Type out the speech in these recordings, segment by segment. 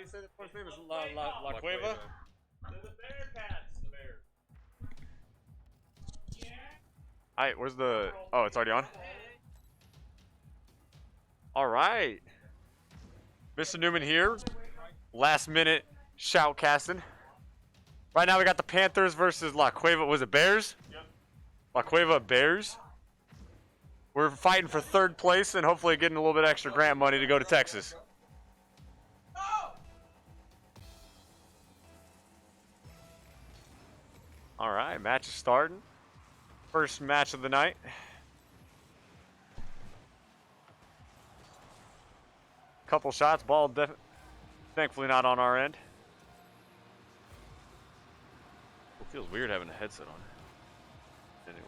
do you say the first name is La Cueva? They're the Bearcats, the Bears. Alright, where's the... Oh, it's already on? Alright. Mr. Newman here. Last minute shout casting. Right now we got the Panthers versus La Cueva. Was it Bears? Yep. La Cueva Bears. We're fighting for third place and hopefully getting a little bit extra grant money to go to Texas. All right, match is starting. First match of the night. Couple shots, ball thankfully not on our end. It feels weird having a headset on. Anyway.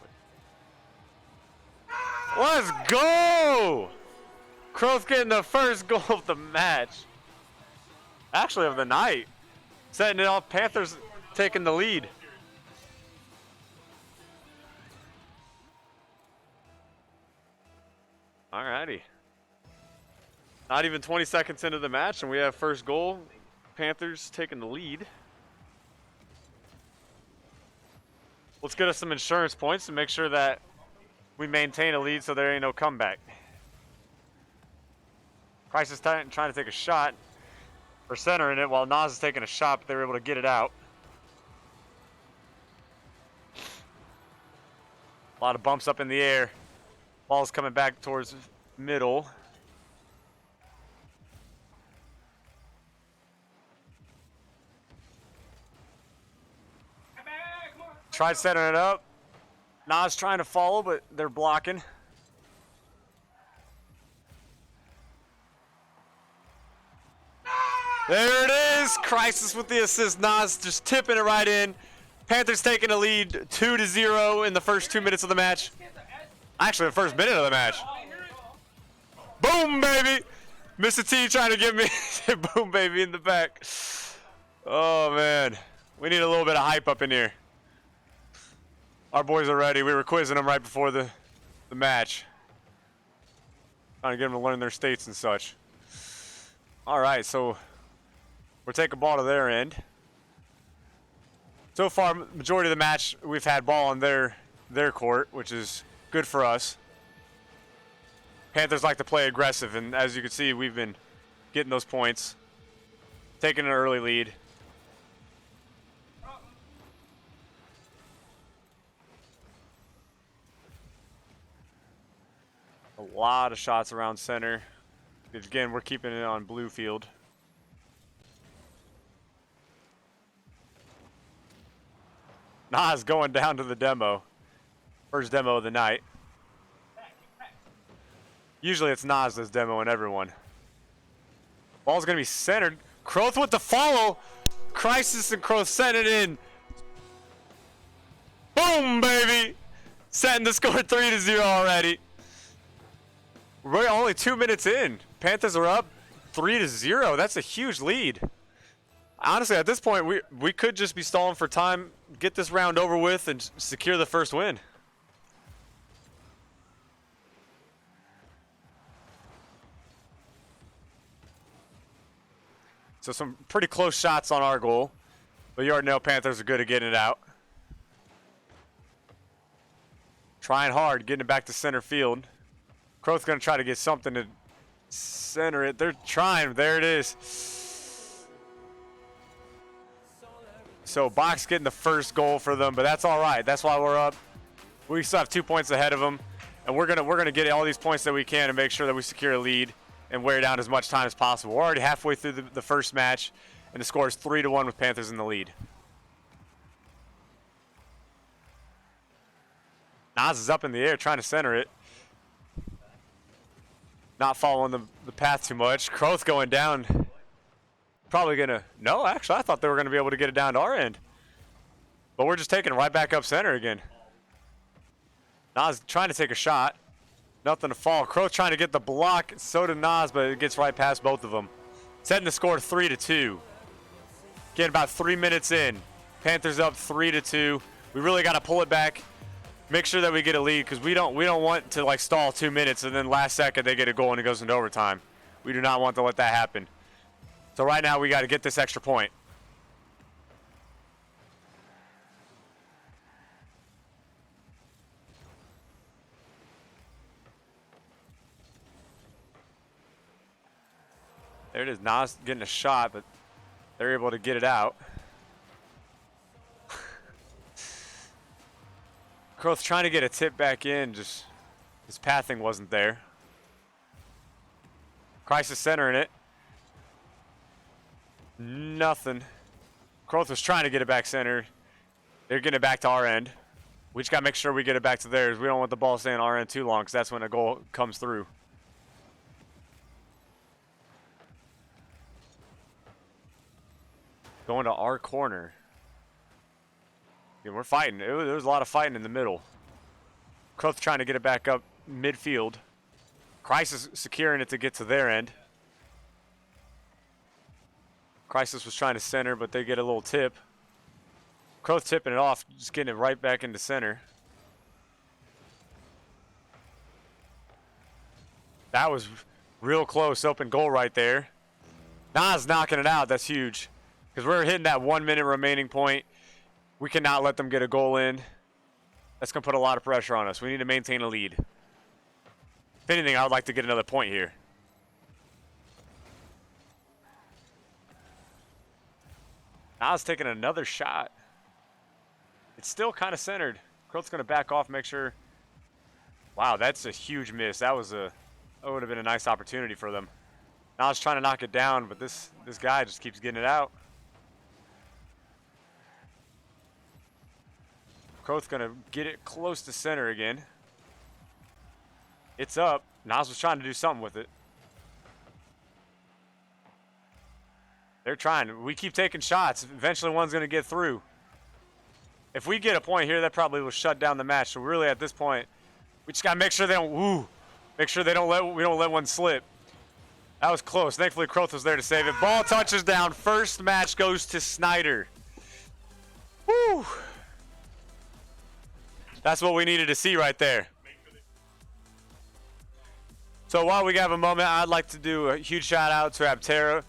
Let's go! Crow's getting the first goal of the match. Actually, of the night. Setting it off, Panthers taking the lead. Alrighty. Not even 20 seconds into the match, and we have first goal. Panthers taking the lead. Let's get us some insurance points to make sure that we maintain a lead so there ain't no comeback. Price is trying to take a shot for centering it while Nas is taking a shot, but they were able to get it out. A lot of bumps up in the air. Ball's coming back towards middle. Tried setting it up. Nas trying to follow, but they're blocking. There it is. Crisis with the assist. Nas just tipping it right in. Panthers taking a lead 2-0 in the first 2 minutes of the match. Actually, the first minute of the match. Boom, baby. Mr. T trying to get me. Boom, baby, in the back. Oh, man. We need a little bit of hype up in here. Our boys are ready. We were quizzing them right before the match. Trying to get them to learn their states and such. All right, so we're taking ball to their end. So far, majority of the match, we've had ball on their court, which is good for us. Panthers like to play aggressive, and as you can see, we've been getting those points, taking an early lead. A lot of shots around center. Again, we're keeping it on blue field. Nas going down to the demo. First demo of the night. Usually it's Nas that's demoing everyone. Ball's going to be centered. Croth with the follow. Crisis and Croth sent it in. Boom, baby. Setting the score 3-0 already. We're only 2 minutes in. Panthers are up 3-0. That's a huge lead. Honestly, at this point, we could just be stalling for time, get this round over with, and secure the first win. So some pretty close shots on our goal. But you already know Panthers are good at getting it out. Trying hard, getting it back to center field. Crow's going to try to get something to center it. They're trying. There it is. So Box getting the first goal for them, but that's all right. That's why we're up. We still have 2 points ahead of them, and we're gonna get all these points that we can and make sure that we secure a lead and wear down as much time as possible. We're already halfway through the first match, and the score is 3-1 with Panthers in the lead. Nas is up in the air trying to center it. Not following the path too much. Croth going down. Probably going to... No, actually, I thought they were going to be able to get it down to our end. But we're just taking it right back up center again. Nas trying to take a shot. Nothing to fall. Croth trying to get the block. So did Nas, but it gets right past both of them. Setting the score 3-2. Getting about 3 minutes in. Panthers up 3-2. We really got to pull it back. Make sure that we get a lead because we don't want to like stall 2 minutes and then last second they get a goal and it goes into overtime. We do not want to let that happen. So right now we got to get this extra point. There it is. Nas getting a shot, but they're able to get it out. Croth's trying to get a tip back in, just his pathing wasn't there. Crisis centering it. Nothing. Croth was trying to get it back center. They're getting it back to our end. We just got to make sure we get it back to theirs. We don't want the ball staying on our end too long because that's when a goal comes through. Going to our corner. Yeah, we're fighting. There was a lot of fighting in the middle. Croth trying to get it back up midfield. Crisis securing it to get to their end. Crisis was trying to center, but they get a little tip. Croth tipping it off, just getting it right back into center. That was real close, open goal right there. Nas knocking it out, that's huge. Because we're hitting that 1 minute remaining point. We cannot let them get a goal in. That's going to put a lot of pressure on us. We need to maintain a lead. If anything, I would like to get another point here. Nas taking another shot. It's still kind of centered. Croth's going to back off, make sure. Wow, that's a huge miss. That would have been a nice opportunity for them. Nas trying to knock it down, but this guy just keeps getting it out. Croth's going to get it close to center again. It's up. Nas was trying to do something with it. They're trying. We keep taking shots. Eventually one's going to get through. If we get a point here, that probably will shut down the match. So really at this point, we just got to make sure they don't, make sure we don't let one slip. That was close. Thankfully, Croth was there to save it. Ball touches down. First match goes to Snider. Woo! That's what we needed to see right there. So while we have a moment, I'd like to do a huge shout out to Aptera.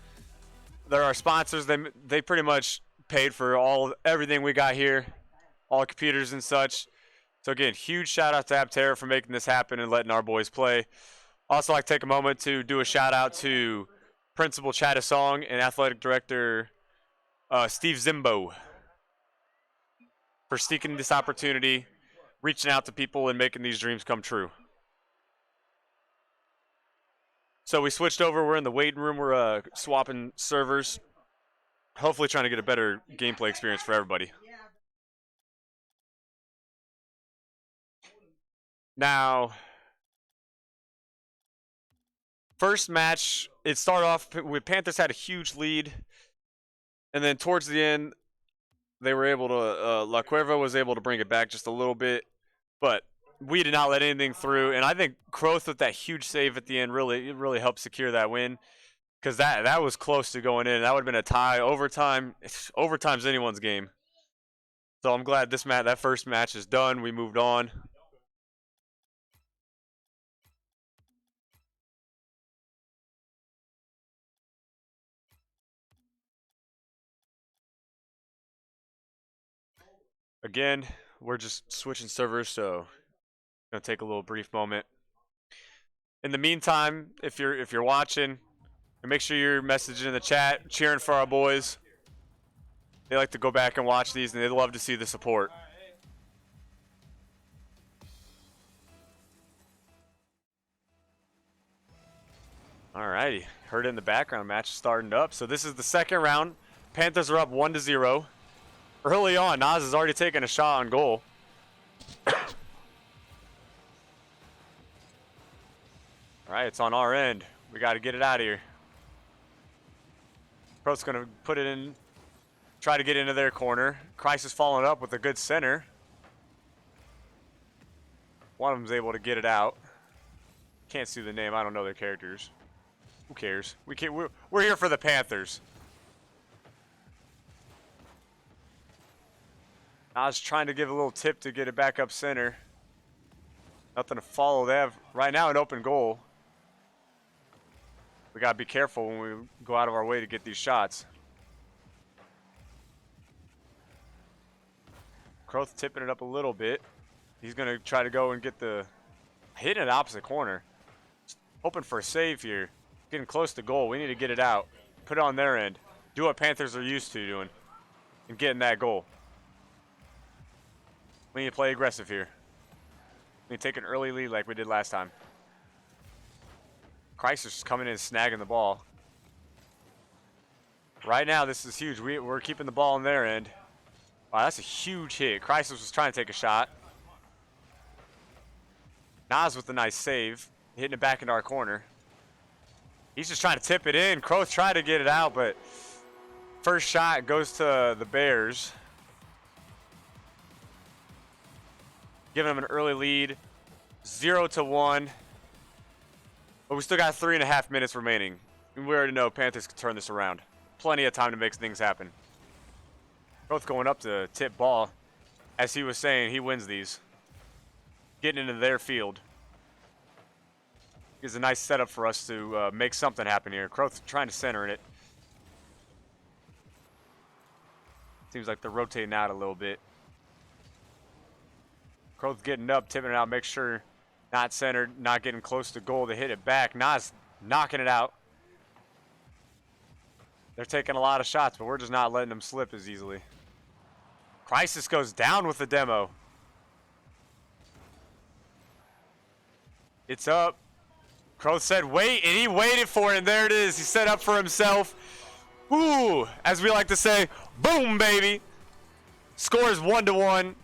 They're our sponsors. They pretty much paid for everything we got here, all the computers and such. So again, huge shout out to Aptera for making this happen and letting our boys play. Also like to take a moment to do a shout out to Principal Chad Song and Athletic Director Steve Zimbo for seeking this opportunity, reaching out to people and making these dreams come true. So we switched over. We're in the waiting room. We're swapping servers. Hopefully trying to get a better gameplay experience for everybody. Now, first match, it started off with Panthers had a huge lead. And then towards the end, they were able to, La Cuerva was able to bring it back just a little bit. But we did not let anything through, and I think Croth with that huge save at the end really helped secure that win, because that was close to going in. That would have been a tie. Overtime. Overtime's anyone's game. So I'm glad that first match is done. We moved on. Again, we're just switching servers, so gonna take a little brief moment. In the meantime, if you're watching, make sure you're messaging in the chat, cheering for our boys. They like to go back and watch these, and they love to see the support. Alrighty, heard it in the background, match starting up. So this is the second round. Panthers are up 1-0. Early on, Nas has already taken a shot on goal. Alright, it's on our end. We got to get it out of here. Pro's going to put it in, try to get into their corner. Crisis following up with a good center. One of them's able to get it out. Can't see the name. I don't know their characters. Who cares? We're here for the Panthers. Nas trying to give a little tip to get it back up center. Nothing to follow. They have right now an open goal. We got to be careful when we go out of our way to get these shots. Croth tipping it up a little bit. He's going to try to go and get the hit in the opposite corner. Hoping for a save here. Getting close to goal. We need to get it out. Put it on their end. Do what Panthers are used to doing. And getting that goal. We need to play aggressive here. We need to take an early lead like we did last time. Chrysler's coming in and snagging the ball. Right now, this is huge. We're keeping the ball on their end. Wow, that's a huge hit. Chrysler was trying to take a shot. Nas with a nice save. Hitting it back into our corner. He's just trying to tip it in. Croth tried to get it out, but first shot goes to the Bears. Giving them an early lead. 0-1. But we still got 3.5 minutes remaining. And we already know Panthers can turn this around. Plenty of time to make things happen. Both going up to tip ball. As he was saying, he wins these. Getting into their field. Is a nice setup for us to make something happen here. Croth trying to center it. Seems like they're rotating out a little bit. Croth getting up, tipping it out, make sure not centered, not getting close to goal to hit it back. Nas knocking it out. They're taking a lot of shots, but we're just not letting them slip as easily. Crisis goes down with the demo. It's up. Croth said wait, and he waited for it, and there it is. He set up for himself. Ooh, as we like to say, boom, baby. Score is 1-1.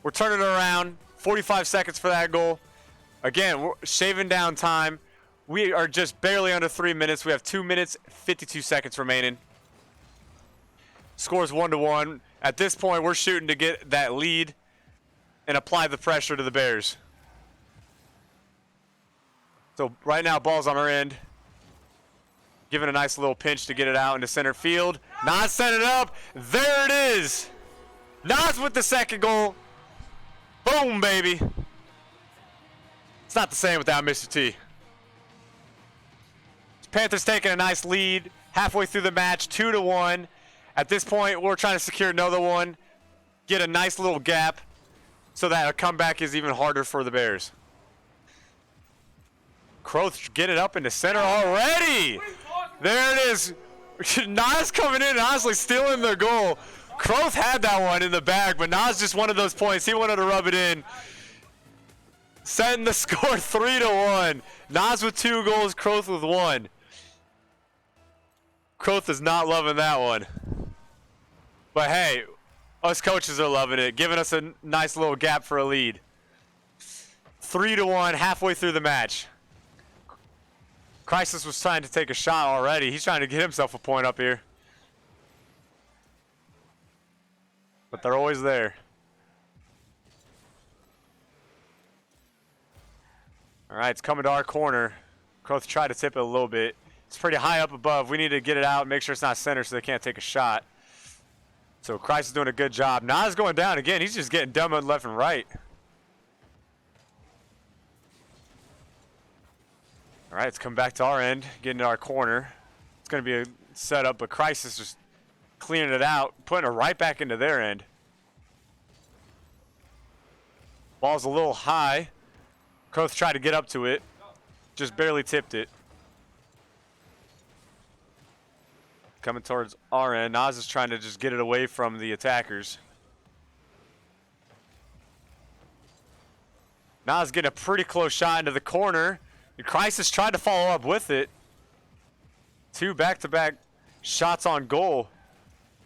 We're turning it around. 45 seconds for that goal. Again, we're shaving down time. We are just barely under 3 minutes. We have 2 minutes, 52 seconds remaining. Scores 1-1. At this point, we're shooting to get that lead and apply the pressure to the Bears. So right now, ball's on our end. Giving a nice little pinch to get it out into center field. Nas set it up. There it is. Nas with the second goal. Boom, baby. It's not the same without Mr. T. Panthers taking a nice lead halfway through the match, 2-1. At this point, we're trying to secure another one, get a nice little gap so that a comeback is even harder for the Bears. Croth get it up into center already. There it is. Nas coming in and honestly stealing the goal. Croth had that one in the bag, but Nas just one of those points. He wanted to rub it in. Setting the score 3-1. Nas with 2 goals, Croth with 1. Croth is not loving that one. But hey, us coaches are loving it, giving us a nice little gap for a lead. 3-1, halfway through the match. Crisis was trying to take a shot already. He's trying to get himself a point up here. But they're always there. All right, it's coming to our corner. Croth tried to tip it a little bit. It's pretty high up above. We need to get it out, make sure it's not center so they can't take a shot. So Crisis is doing a good job. Nas going down again. He's just getting demoed left and right. All right, it's come back to our end, getting to our corner. It's going to be a setup, but Crisis just cleaning it out, putting it right back into their end. Ball's a little high. Croth tried to get up to it, just barely tipped it. Coming towards our end. Nas is trying to just get it away from the attackers. Nas getting a pretty close shot into the corner. And Crisis tried to follow up with it. 2 back-to-back shots on goal.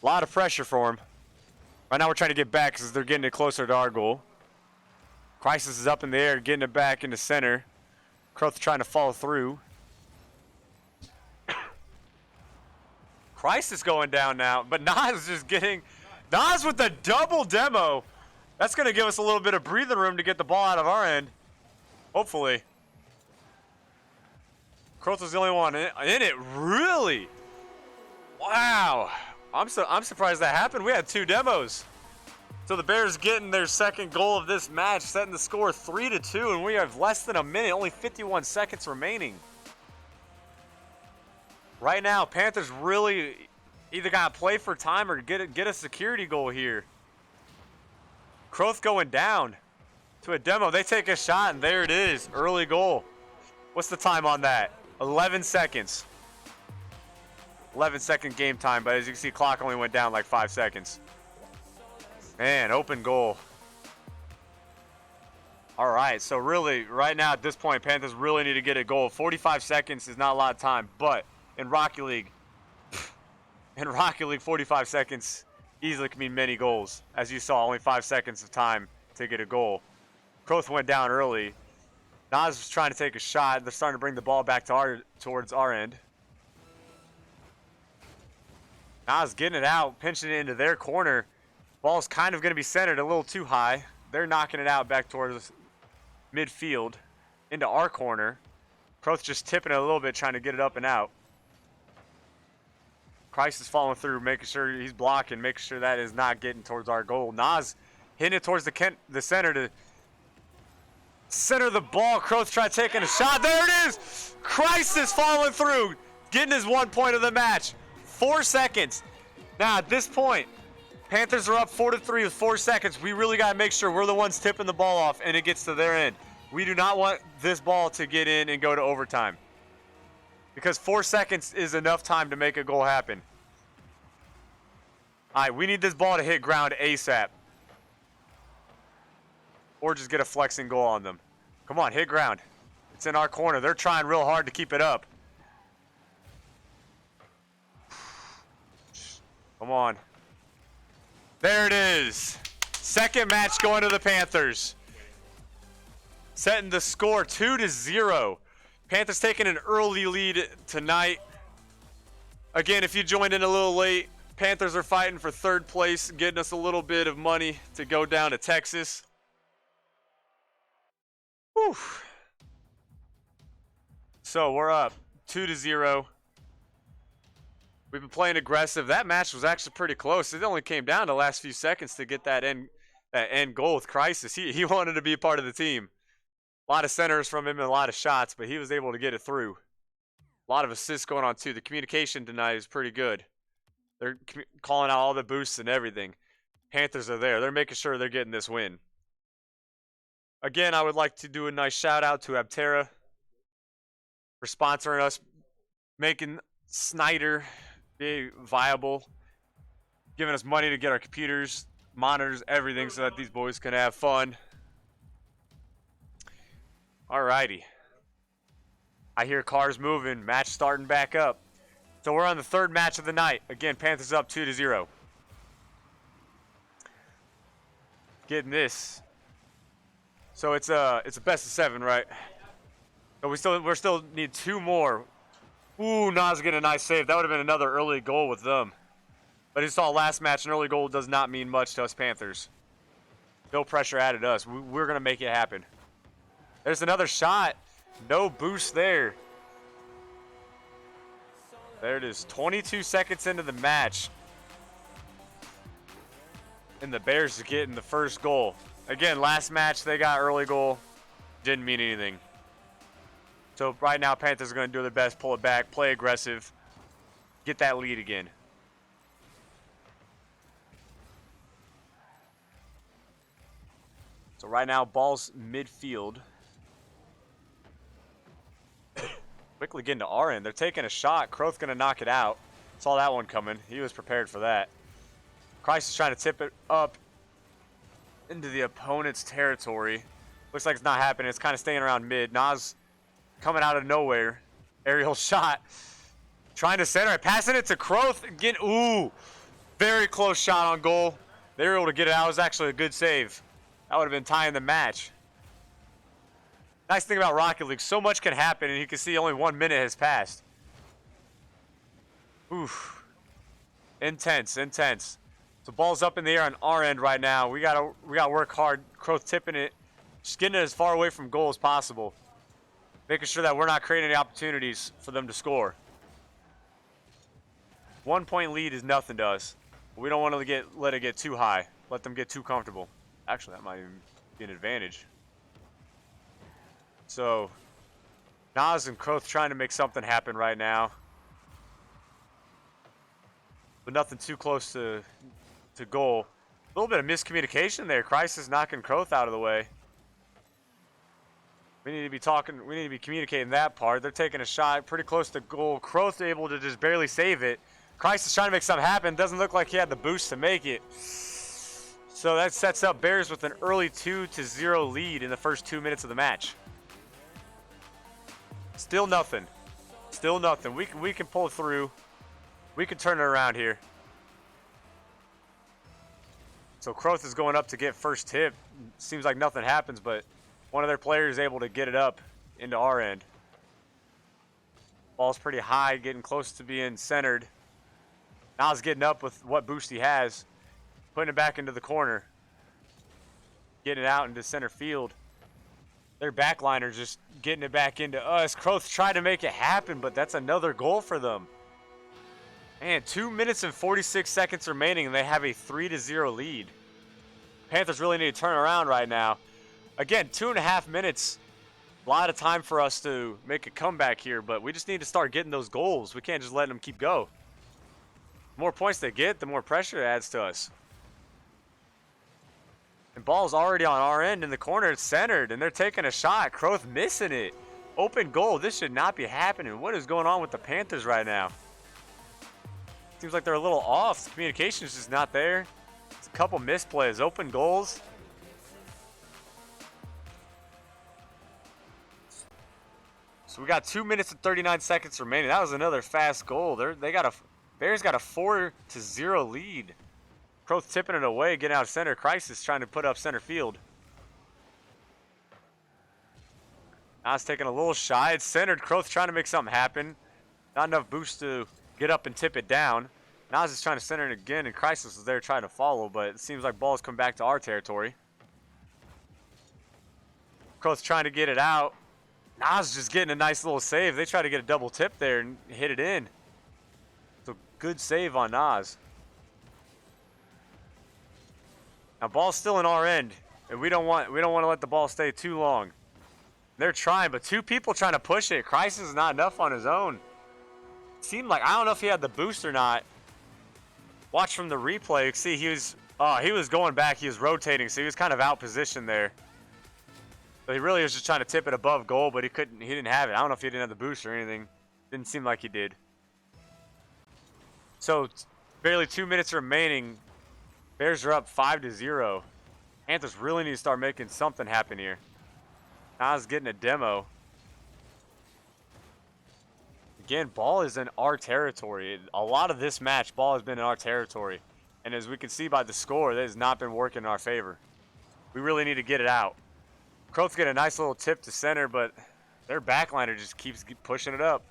A lot of pressure for him. Right now we're trying to get back because they're getting it closer to our goal. Crisis is up in the air, getting it back into center. Croth trying to follow through. Crisis going down now, but Nas is just getting... Nas with the double demo. That's going to give us a little bit of breathing room to get the ball out of our end. Hopefully. Croth was the only one in it, really? Wow. I'm surprised that happened. We had 2 demos. So the Bears getting their second goal of this match, setting the score 3-2, and we have less than a minute, only 51 seconds remaining. Right now, Panthers really either got to play for time or get a security goal here. Kroth going down to a demo. They take a shot, and there it is. Early goal. What's the time on that? 11 seconds. 11-second game time, but as you can see, clock only went down like 5 seconds. Man, open goal. All right, so really, right now at this point, Panthers really need to get a goal. 45 seconds is not a lot of time, but in Rocket League, 45 seconds easily can mean many goals. As you saw, only 5 seconds of time to get a goal. Kroth went down early. Nas was trying to take a shot. They're starting to bring the ball back to towards our end. Nas getting it out, pinching it into their corner. Ball's kind of going to be centered a little too high. They're knocking it out back towards midfield into our corner. Kroth just tipping it a little bit, trying to get it up and out. Christ is following through, making sure he's blocking, making sure that is not getting towards our goal. Nas hitting it towards the center to center the ball. Kroth tried taking a shot. There it is! Christ is following through, getting his 1 point of the match. 4 seconds. Now at this point, Panthers are up 4-3 with 4 seconds. We really got to make sure we're the ones tipping the ball off and it gets to their end. We do not want this ball to get in and go to overtime, because 4 seconds is enough time to make a goal happen. All right, we need this ball to hit ground ASAP, or just get a flexing goal on them. Come on, hit ground. It's in our corner. They're trying real hard to keep it up. Come on. There it is. Second match going to the Panthers. Setting the score 2-0. Panthers taking an early lead tonight. Again, if you joined in a little late, Panthers are fighting for third place, getting us a little bit of money to go down to Texas. Whew. So we're up 2-0. We've been playing aggressive. That match was actually pretty close. It only came down to the last few seconds to get that end goal with Crisis. He wanted to be a part of the team. A lot of centers from him and a lot of shots, but he was able to get it through. A lot of assists going on too. The communication tonight is pretty good. They're calling out all the boosts and everything. Panthers are there. They're making sure they're getting this win. Again, I would like to do a nice shout out to Abterra for sponsoring us, making Snider be viable, giving us money to get our computers, monitors, everything so that these boys can have fun. Alrighty. I hear cars moving, match starting back up. So we're on the third match of the night. Again, Panthers up 2-0. Getting this. So it's a best of 7, right? But we still need 2 more. Ooh, Nas getting a nice save. That would have been another early goal with them. But you saw last match, an early goal does not mean much to us Panthers. No pressure added to us. We're going to make it happen. There's another shot. No boost there. There it is. 22 seconds into the match. And the Bears are getting the first goal. Again, last match they got early goal. Didn't mean anything. So right now, Panthers are going to do their best, pull it back, play aggressive, get that lead again. So right now, ball's midfield. Quickly getting to our end. They're taking a shot. Kroth going to knock it out. Saw that one coming. He was prepared for that. Christ is trying to tip it up into the opponent's territory. Looks like it's not happening. It's kind of staying around mid. Nas coming out of nowhere. Aerial shot. Trying to center it. Passing it to Kroth. Again, ooh. Very close shot on goal. They were able to get it out. It was actually a good save. That would have been tying the match. Nice thing about Rocket League, so much can happen, and you can see only 1 minute has passed. Oof. Intense, intense. So ball's up in the air on our end right now. We gotta work hard. Kroth tipping it, just getting it as far away from goal as possible, making sure that we're not creating any opportunities for them to score. 1 point lead is nothing to us. We don't want to let it get too high. Let them get too comfortable. Actually, that might even be an advantage. So, Nas and Kroth trying to make something happen right now. but nothing too close to goal. A little bit of miscommunication there. Crisis knocking Kroth out of the way. We need to be talking. We need to be communicating that part. They're taking a shot pretty close to goal. Kroth able to just barely save it. Crisis trying to make something happen. Doesn't look like he had the boost to make it. So that sets up Bears with an early 2-0 lead in the first 2 minutes of the match. Still nothing. Still nothing. We can pull through. We can turn it around here. So Kroth is going up to get first tip. Seems like nothing happens, but one of their players is able to get it up into our end. Ball's pretty high, getting close to being centered. Nas getting up with what boost he has, putting it back into the corner, getting it out into center field. Their backliner just getting it back into us. Kroth tried to make it happen, but that's another goal for them. Man, 2 minutes and 46 seconds remaining, and they have a 3-0 lead. Panthers really need to turn around right now. Again, 2.5 minutes. A lot of time for us to make a comeback here, but we just need to start getting those goals. We can't just let them keep go. The more points they get, the more pressure it adds to us. And ball's already on our end in the corner. It's centered, and they're taking a shot. Kroth missing it. Open goal. This should not be happening. What is going on with the Panthers right now? Seems like they're a little off. The communication is just not there. It's a couple misplays. Open goals. So we got 2 minutes and 39 seconds remaining. That was another fast goal. Bears got a 4-0 lead. Kroth tipping it away, getting out of center. Crisis trying to put up center field. Now it's taking a little shy. It's centered. Kroth trying to make something happen. Not enough boost to get up and tip it down. Nas is trying to center it again, and Crisis is there trying to follow, but it seems like ball's come back to our territory. Kroth's trying to get it out. Nas just getting a nice little save. They try to get a double tip there and hit it in. So good save on Nas. Now ball's still in our end, and we don't want to let the ball stay too long. They're trying, but two people trying to push it. Crisis is not enough on his own. It seemed like, I don't know if he had the boost or not. Watch from the replay. You can see he was going back. He was rotating, so he was kind of out position there. So he really was just trying to tip it above goal, but he didn't have it. I don't know if he didn't have the boost or anything. Didn't seem like he did. So barely 2 minutes remaining. Bears are up 5-0. Panthers really need to start making something happen here. Nas getting a demo. Again, ball is in our territory. A lot of this match, ball has been in our territory. And as we can see by the score, that has not been working in our favor. We really need to get it out. Kroth get a nice little tip to center, but their backliner just keeps pushing it up.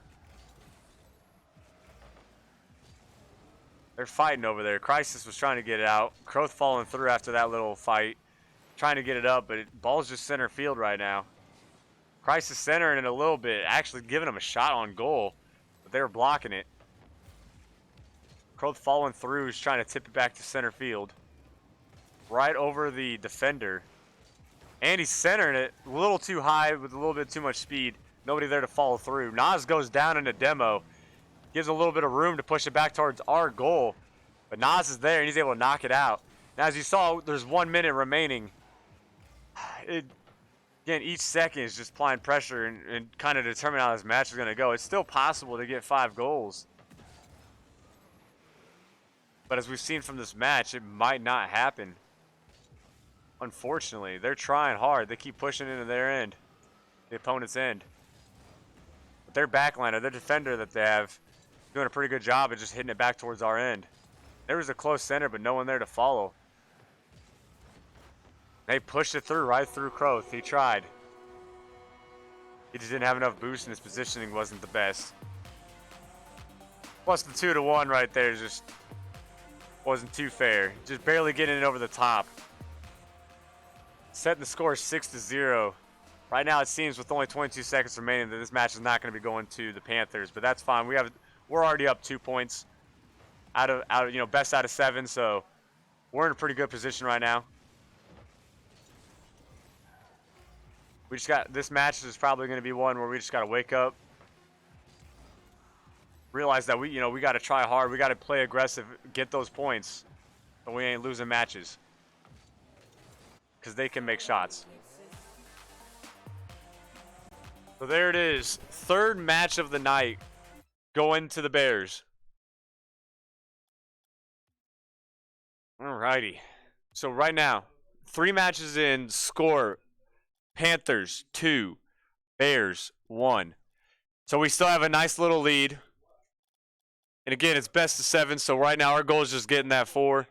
They're fighting over there. Crisis was trying to get it out. Kroth falling through after that little fight. Trying to get it up, but ball's just center field right now. Crisis centering it a little bit, actually giving him a shot on goal, but they were blocking it. Kroth falling through, is trying to tip it back to center field. Right over the defender. And he's centering it a little too high with a little bit too much speed. Nobody there to follow through. Nas goes down in a demo. Gives a little bit of room to push it back towards our goal. But Nas is there and he's able to knock it out. Now as you saw, there's 1 minute remaining. Again, each second is just applying pressure and kind of determine how this match is going to go. It's still possible to get 5 goals. But as we've seen from this match, it might not happen. Unfortunately, they're trying hard. They keep pushing into their end, the opponent's end. But their backliner, their defender that they have, doing a pretty good job of just hitting it back towards our end. There was a close center, but no one there to follow. They pushed it through, right through Kroth. He tried. He just didn't have enough boost, and his positioning wasn't the best. Plus the 2-1 right there just wasn't too fair. Just barely getting it over the top. Setting the score 6-0. Right now it seems with only 22 seconds remaining that this match is not going to be going to the Panthers, but that's fine. We're already up 2 points out of best out of 7, so we're in a pretty good position right now. This match is probably going to be one where we just got to wake up, realize that we got to try hard. We got to play aggressive, get those points, so we ain't losing matches. Because they can make shots. So there it is. Third match of the night going to the Bears. Alrighty. So right now, 3 matches in, score Panthers 2, Bears 1. So we still have a nice little lead. And again, it's best of 7, so right now our goal is just getting that 4.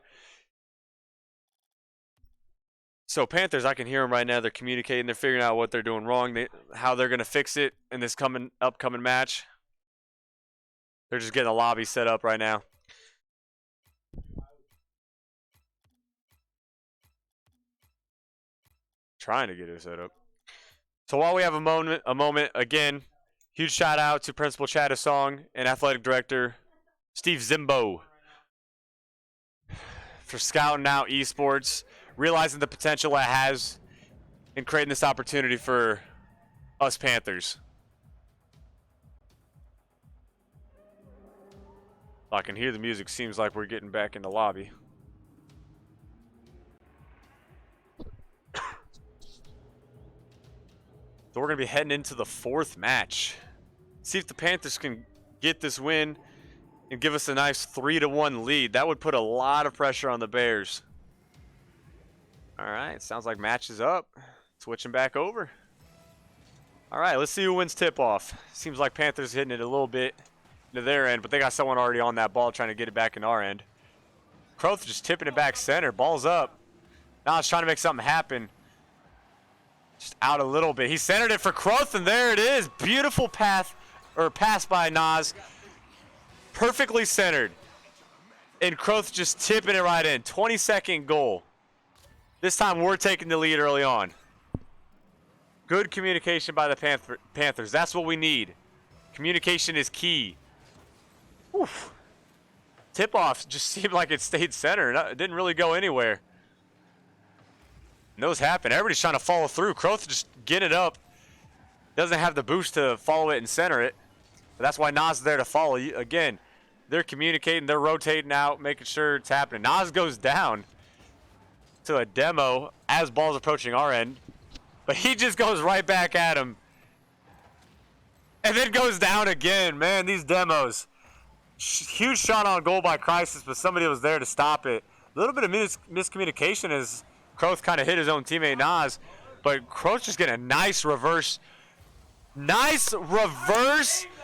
So Panthers, I can hear them right now. They're communicating. They're figuring out what they're doing wrong, how they're going to fix it in this upcoming match. They're just getting a lobby set up right now. Trying to get it set up. So while we have a moment, again, huge shout out to Principal Chattasong and Athletic Director Steve Zimbo for scouting out esports, realizing the potential it has, and creating this opportunity for us Panthers. I can hear the music. Seems like we're getting back in the lobby. So we're going to be heading into the 4th match. See if the Panthers can get this win and give us a nice 3-1 lead. That would put a lot of pressure on the Bears. All right, sounds like match is up. Switching back over. All right, let's see who wins tip-off. Seems like Panthers hitting it a little bit to their end, but they got someone already on that ball trying to get it back in our end. Croth just tipping it back center. Ball's up. Now it's trying to make something happen. Just out a little bit. He centered it for Croth, and there it is. Beautiful pass by Nas. Perfectly centered. And Croth just tipping it right in. 20-second goal. This time we're taking the lead early on. Good communication by the Panthers. That's what we need. Communication is key. Oof. Tip-off just seemed like it stayed center. It didn't really go anywhere. And those happen. Everybody's trying to follow through. Croth just getting it up. Doesn't have the boost to follow it and center it. But that's why Nas is there to follow. Again, they're communicating. They're rotating out, making sure it's happening. Nas goes down to a demo as ball's approaching our end. But he just goes right back at him. And then goes down again. Man, these demos. Huge shot on goal by Crisis, but somebody was there to stop it. A little bit of miscommunication as Croth kind of hit his own teammate Nas. But Croth just getting a nice reverse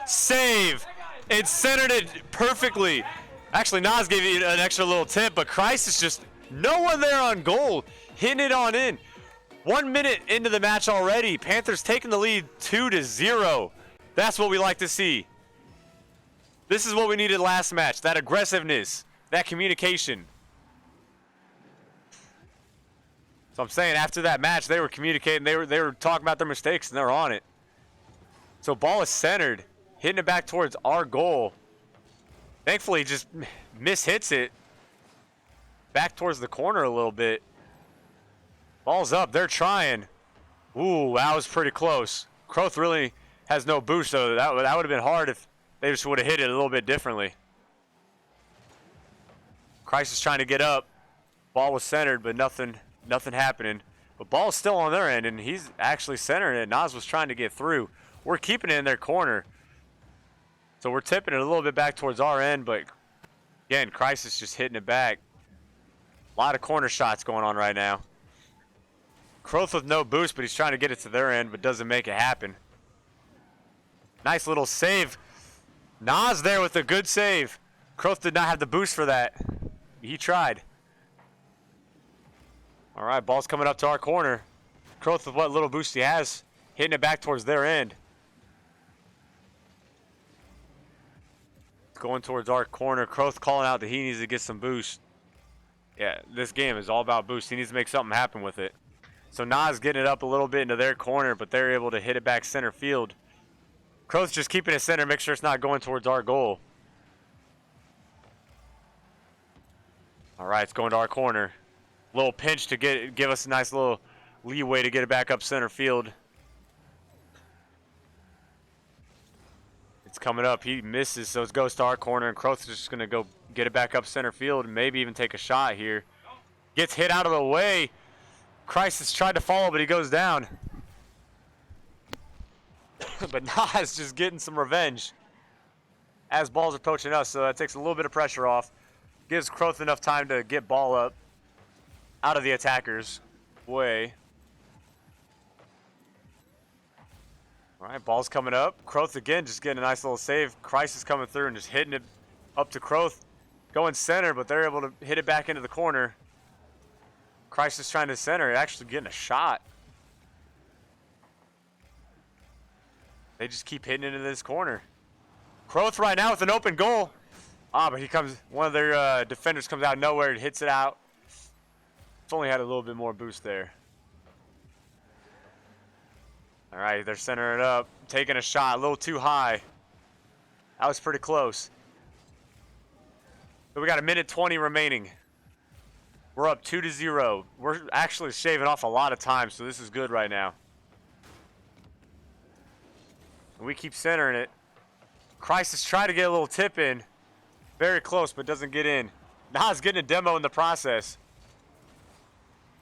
save. It centered it perfectly. Actually, Nas gave you an extra little tip, but Crisis just no one there on goal. Hitting it on in. 1 minute into the match already. Panthers taking the lead 2-0. That's what we like to see. This is what we needed last match. That aggressiveness. That communication. So I'm saying after that match, they were communicating. They were talking about their mistakes, and they're on it. So ball is centered. Hitting it back towards our goal. Thankfully, just mishits it. Back towards the corner a little bit. Ball's up. They're trying. Ooh, that was pretty close. Croth really has no boost, so that would have been hard if they just would have hit it a little bit differently. Crisis trying to get up. Ball was centered, but nothing happening. But ball's still on their end, and he's actually centering it. Nas was trying to get through. We're keeping it in their corner. So we're tipping it a little bit back towards our end, but again, Crisis just hitting it back. A lot of corner shots going on right now. Croth with no boost, but he's trying to get it to their end, but doesn't make it happen. Nice little save. Nas there with a good save. Croth did not have the boost for that. He tried. All right, ball's coming up to our corner. Croth with what little boost he has, hitting it back towards their end. It's going towards our corner. Croth calling out that he needs to get some boost. Yeah, this game is all about boost. He needs to make something happen with it. So Nas getting it up a little bit into their corner, but they're able to hit it back center field. Croth's just keeping it center, make sure it's not going towards our goal. All right, it's going to our corner. Little pinch to give us a nice little leeway to get it back up center field. It's coming up. He misses, so it goes to our corner, and Croth's just going to go get it back up center field and maybe even take a shot here. Gets hit out of the way. Crisis tried to follow, but he goes down. But Nas just getting some revenge as ball's approaching us, so that takes a little bit of pressure off. Gives Croth enough time to get ball up out of the attacker's way. All right, ball's coming up. Croth again just getting a nice little save. Crisis coming through and just hitting it up to Croth. Going center, but they're able to hit it back into the corner. Crisis trying to center, actually getting a shot. They just keep hitting into this corner. Croth right now with an open goal. But he comes, one of their defenders comes out of nowhere and hits it out. It's only had a little bit more boost there. All right, they're centering it up, taking a shot a little too high. That was pretty close. But we got 1:20 remaining. We're up 2-0. We're actually shaving off a lot of time, so this is good right now. And we keep centering it. Crisis tried to get a little tip in. Very close, but doesn't get in. Nas getting a demo in the process.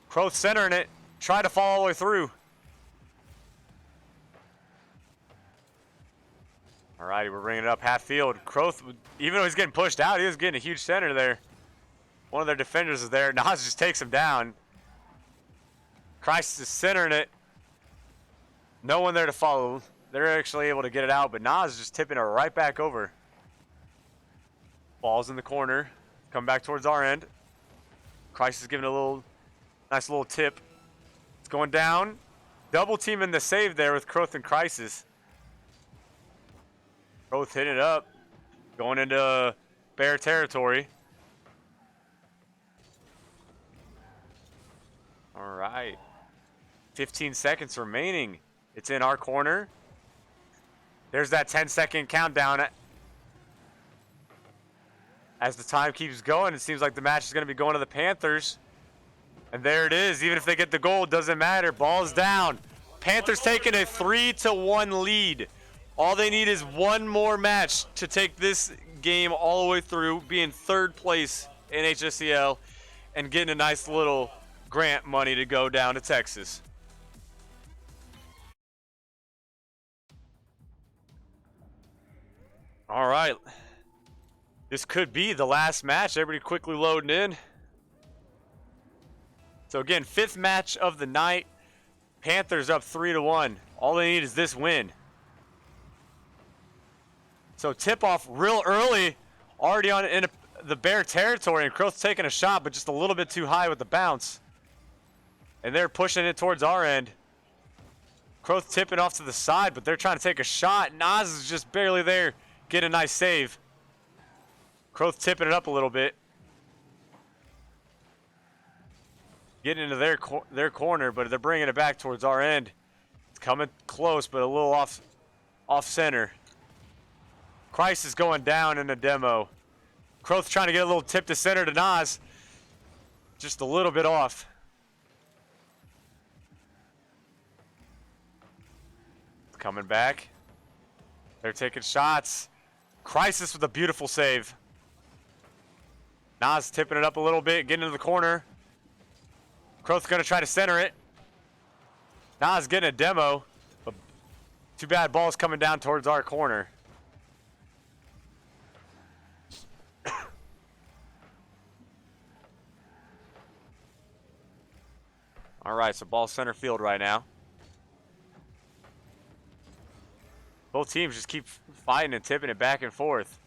Croth centering it. Try to fall all the way through. All righty, we're bringing it up half field. Croth, even though he's getting pushed out, he was getting a huge center there. One of their defenders is there. Nas just takes him down. Crisis is centering it. No one there to follow. They're actually able to get it out, but Nas is just tipping it right back over. Ball's in the corner. Come back towards our end. Crisis giving a nice little tip. It's going down. Double teaming the save there with Croth and Crisis. Croth hitting it up. Going into Bear territory. All right. 15 seconds remaining. It's in our corner. There's that 10-second countdown. As the time keeps going, it seems like the match is going to be going to the Panthers. And there it is. Even if they get the goal, it doesn't matter. Ball's down. Panthers taking a 3-1 lead. All they need is one more match to take this game all the way through, be in third place in HSEL, and getting a nice little grant money to go down to Texas. All right. This could be the last match. Everybody quickly loading in. So again, 5th match of the night. Panthers up 3-1. All they need is this win. So tip off real early, already in the Bear territory, and Croth's taking a shot, but just a little bit too high with the bounce. And they're pushing it towards our end. Croth tipping off to the side, but they're trying to take a shot. Nas is just barely there. Get a nice save. Croth tipping it up a little bit. Getting into their corner, but they're bringing it back towards our end. It's coming close, but a little off center. Crisis going down in a demo. Croth trying to get a little tip to center to Nas. Just a little bit off. It's coming back. They're taking shots. Crisis with a beautiful save. Nas tipping it up a little bit, getting into the corner. Croth's going to try to center it. Nas getting a demo. But too bad, ball's coming down towards our corner. All right, so ball center field right now. Both teams just keep fighting and tipping it back and forth.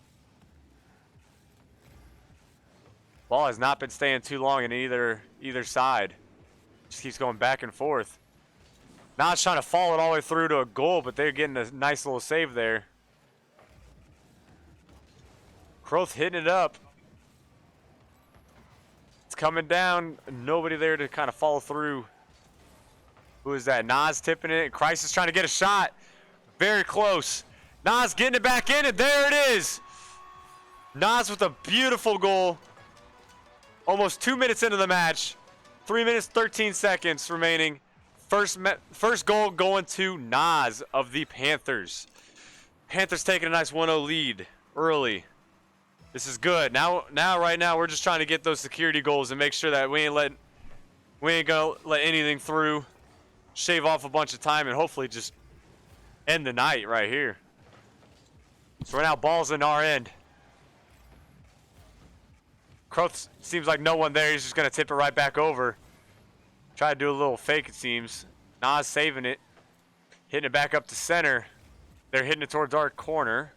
Ball has not been staying too long in either side. Just keeps going back and forth. Now it's trying to follow it all the way through to a goal, but they're getting a nice little save there. Croth hitting it up. It's coming down. Nobody there to kind of follow through. Who is that? Nas tipping it. Crisis trying to get a shot. Very close. Nas getting it back in, and there it is. Nas with a beautiful goal. Almost 2 minutes into the match. 3 minutes, 13 seconds remaining. First goal going to Nas of the Panthers. Panthers taking a nice 1-0 lead early. This is good. Right now, we're just trying to get those security goals and make sure that we ain't gonna let anything through. Shave off a bunch of time and hopefully just end the night right here. So right now, ball's in our end. Croth seems like no one there. He's just gonna tip it right back over. Try to do a little fake, it seems. Nas saving it. Hitting it back up to center. They're hitting it towards our corner.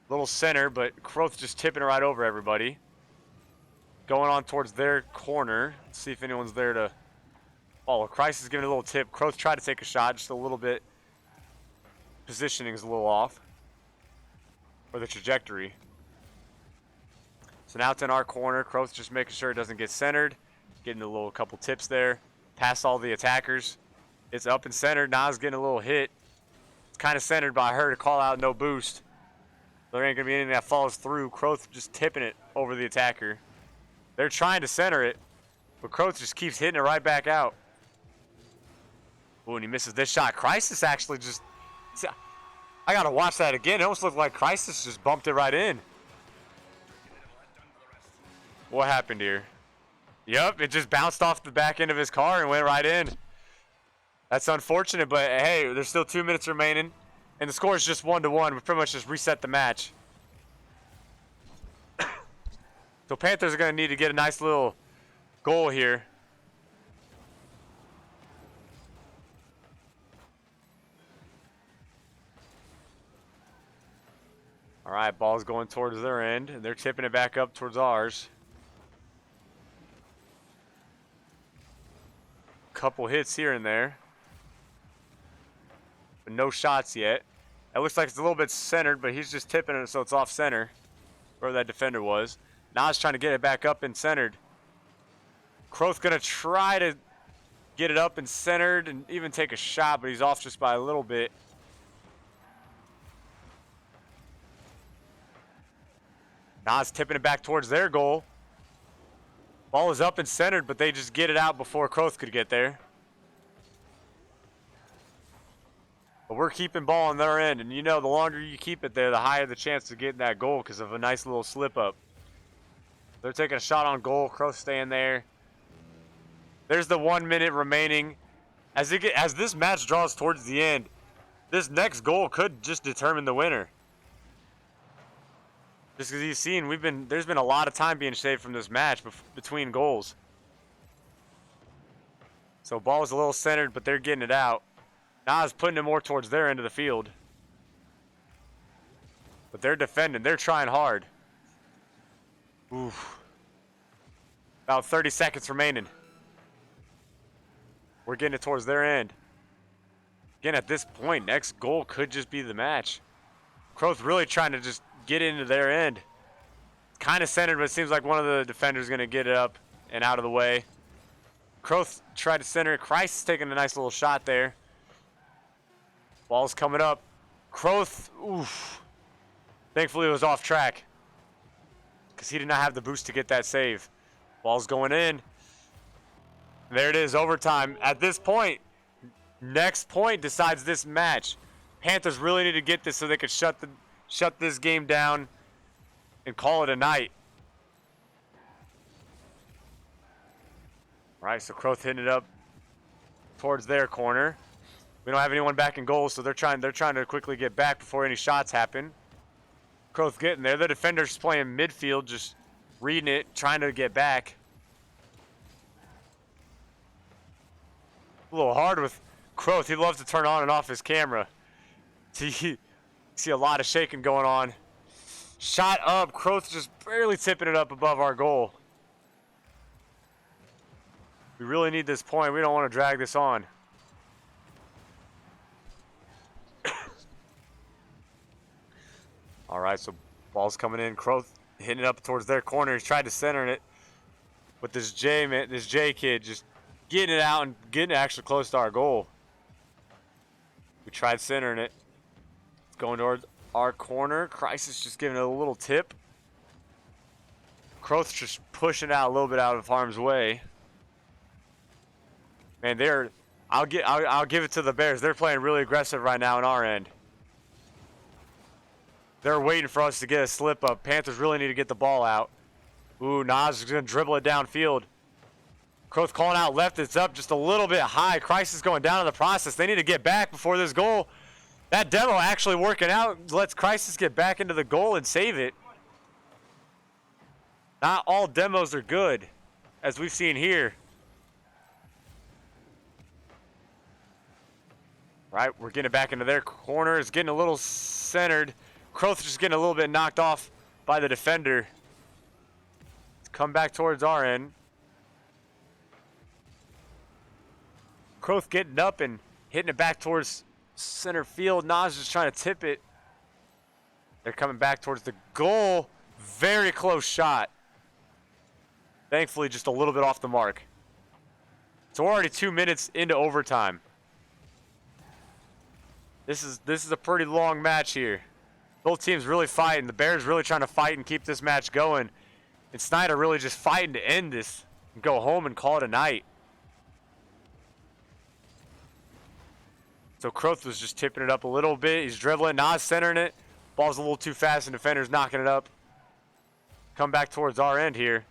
Little center, but Croth just tipping it right over everybody. Going on towards their corner. Let's see if anyone's there to follow. Christ is giving a little tip. Croth tried to take a shot, just a little bit. Positioning is a little off. Or the trajectory. So now it's in our corner. Croth's just making sure it doesn't get centered. Getting a little couple tips there. Past all the attackers. It's up and centered. Nas getting a little hit. It's kind of centered, but I heard a call out, no boost. There ain't going to be anything that falls through. Croth just tipping it over the attacker. They're trying to center it, but Croth just keeps hitting it right back out. Ooh, and he misses this shot. Crisis actually just... I got to watch that again. It almost looked like Crisis just bumped it right in. What happened here? Yep, it just bounced off the back end of his car and went right in. That's unfortunate, but hey, there's still 2 minutes remaining. And the score is just 1-1. We pretty much just reset the match. So Panthers are going to need to get a nice little goal here. All right, ball's going towards their end. And they're tipping it back up towards ours. Couple hits here and there. But no shots yet. It looks like it's a little bit centered, but he's just tipping it so it's off center. Wherever that defender was. Now he's trying to get it back up and centered. Croth's going to try to get it up and centered and even take a shot, but he's off just by a little bit. Nas tipping it back towards their goal. Ball is up and centered, but they just get it out before Croth could get there. But we're keeping ball on their end, and you know the longer you keep it there, the higher the chance of getting that goal because of a nice little slip up. They're taking a shot on goal. Croth staying there. There's the 1 minute remaining. As this match draws towards the end, this next goal could just determine the winner. Just because you've seen, there's been a lot of time being saved from this match between goals. So ball is a little centered, but they're getting it out. Nas putting it more towards their end of the field. But they're defending. They're trying hard. Oof. About 30 seconds remaining. We're getting it towards their end. Again, at this point, next goal could just be the match. Croth really trying to just get into their end. Kind of centered, but it seems like one of the defenders is going to get it up and out of the way. Croth tried to center it. Christ is taking a nice little shot there. Ball's coming up. Croth, oof. Thankfully it was off track because he did not have the boost to get that save. Ball's going in. There it is, overtime. At this point, next point decides this match. Panthers really need to get this so they could shut this game down and call it a night. All right, so Croth hitting it up towards their corner. We don't have anyone back in goal, so they're trying to quickly get back before any shots happen. Croth getting there. The defender's playing midfield, just reading it, trying to get back. A little hard with Croth. He loves to turn on and off his camera. See a lot of shaking going on. Shot up. Croth just barely tipping it up above our goal. We really need this point. We don't want to drag this on. All right, so ball's coming in. Croth hitting it up towards their corner. He's tried to center it, but this J kid just getting it out and getting it actually close to our goal. We tried centering it. It's going towards our corner. Crisis just giving it a little tip. Croth's just pushing out a little bit out of harm's way. Man, I'll give it to the Bears. They're playing really aggressive right now on our end. They're waiting for us to get a slip up. Panthers really need to get the ball out. Ooh, Nas is going to dribble it downfield. Croth calling out left. It's up just a little bit high. Crisis going down in the process. They need to get back before this goal. That demo actually working out lets Crisis get back into the goal and save it. Not all demos are good, as we've seen here. Right, we're getting it back into their corner. It's getting a little centered. Croth just getting a little bit knocked off by the defender. Let's come back towards our end. Croth getting up and hitting it back towards center field. Nas just trying to tip it. They're coming back towards the goal. Very close shot. Thankfully, just a little bit off the mark. So we're already 2 minutes into overtime. This is a pretty long match here. Both teams really fighting. The Bears really trying to fight and keep this match going. And Snider really just fighting to end this and go home and call it a night. So Croth was just tipping it up a little bit. He's dribbling, Nas centering it. Ball's a little too fast and defender's knocking it up. Come back towards our end here.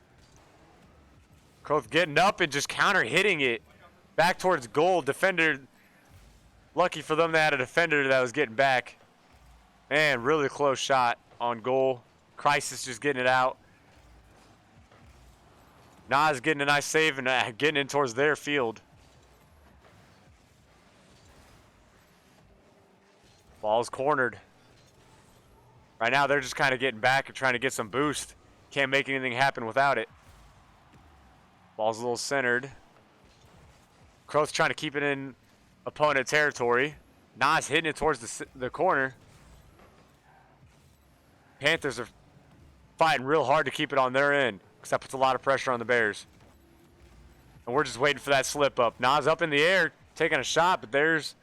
Croth getting up and just counter hitting it back towards goal. Defender, lucky for them they had a defender that was getting back. Man, really close shot on goal. Crisis just getting it out. Nas getting a nice save and getting in towards their field. Ball's cornered. Right now they're just kind of getting back and trying to get some boost. Can't make anything happen without it. Ball's a little centered. Croth's trying to keep it in opponent territory. Nas hitting it towards the corner. Panthers are fighting real hard to keep it on their end, because that puts a lot of pressure on the Bears. And we're just waiting for that slip up. Nas up in the air, taking a shot, but there's